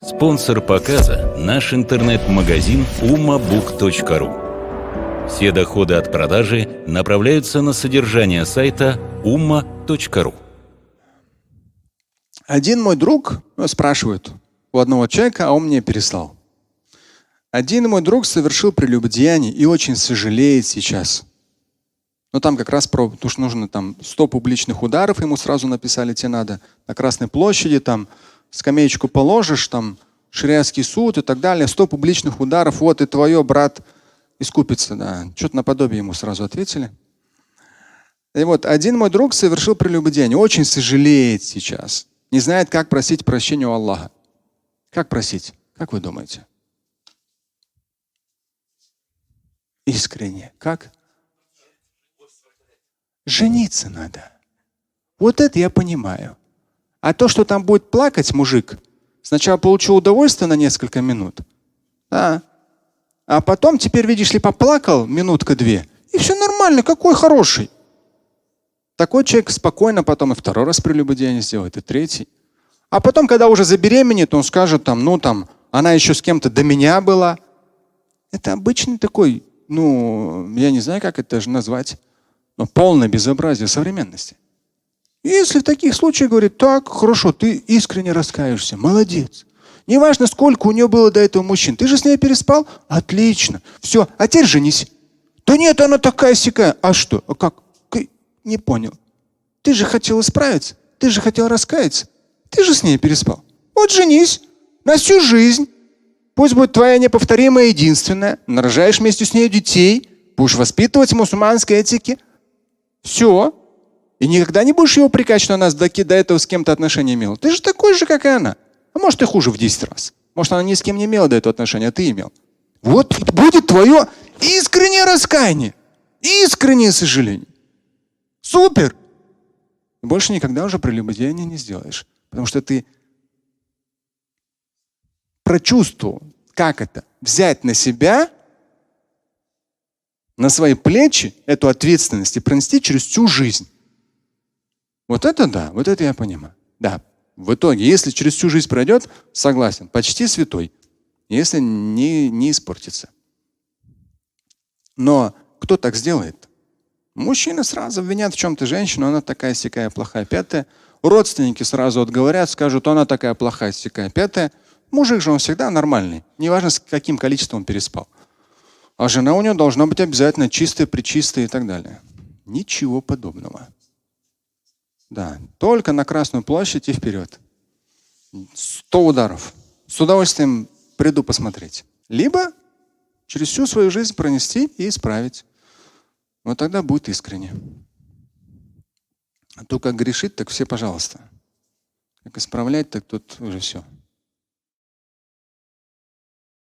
Спонсор показа – наш интернет-магазин ummabook.ru. Все доходы от продажи направляются на содержание сайта umma.ru. Один мой друг спрашивает у одного человека, а он мне переслал. Один мой друг совершил прелюбодеяние и очень сожалеет сейчас. Но там как раз потому что нужно там 100 публичных ударов, ему сразу написали, тебе надо на Красной площади, там скамеечку положишь, там шариатский суд и так далее, 100 публичных ударов, вот и твое, брат, искупится. Да. Что-то наподобие ему сразу ответили. И вот один мой друг совершил прелюбодеяние, очень сожалеет сейчас, не знает, как просить прощения у Аллаха. Как просить? Как вы думаете? Искренне. Как? Жениться надо. Вот это я понимаю. А то, что там будет плакать мужик, сначала получил удовольствие на несколько минут, да, а потом теперь, видишь ли, поплакал минутка-две, и все нормально, какой хороший. Такой человек спокойно потом и второй раз прелюбодеяние сделает, и третий. А потом, когда уже забеременеет, он скажет там, она еще с кем-то до меня была. Это обычный такой, я не знаю, как это же назвать, но полное безобразие современности. И если в таких случаях говорит, так, хорошо, ты искренне раскаешься, молодец. Неважно, сколько у нее было до этого мужчин. Ты же с ней переспал? Отлично. Все, а теперь женись. Да нет, она такая-сякая. А что? А как? Не понял. Ты же хотел исправиться. Ты же хотел раскаяться. Ты же с ней переспал. Вот женись. На всю жизнь. Пусть будет твоя неповторимая единственная. Нарожаешь вместе с ней детей. Будешь воспитывать в мусульманской этике. Все. И никогда не будешь его упрекать, что она до этого с кем-то отношения имела. Ты же такой же, как и она. А может, и хуже в 10 раз. Может, она ни с кем не имела до этого отношения, а ты имел. Вот будет твое искреннее раскаяние. Искреннее сожаление. Супер! И больше никогда уже прелюбодеяния не сделаешь. Потому что ты прочувствовал, как это взять на себя, на свои плечи эту ответственность и пронести через всю жизнь. Вот это да, вот это я понимаю. Да, в итоге, если через всю жизнь пройдет, согласен, почти святой, если не испортится. Но кто так сделает? Мужчины сразу обвинят в чем-то женщину, она такая-сякая, плохая, пятая. Родственники сразу отговорят, скажут, она такая плохая, сякая, пятая. Мужик же он всегда нормальный, неважно с каким количеством он переспал. А жена у него должна быть обязательно чистая, пречистая и так далее. Ничего подобного. Да, только на Красную площадь и вперед. 100 ударов. С удовольствием приду посмотреть. Либо через всю свою жизнь пронести и исправить. Вот тогда будет искренне. А то как грешить, так все пожалуйста. Как исправлять, так тут уже все.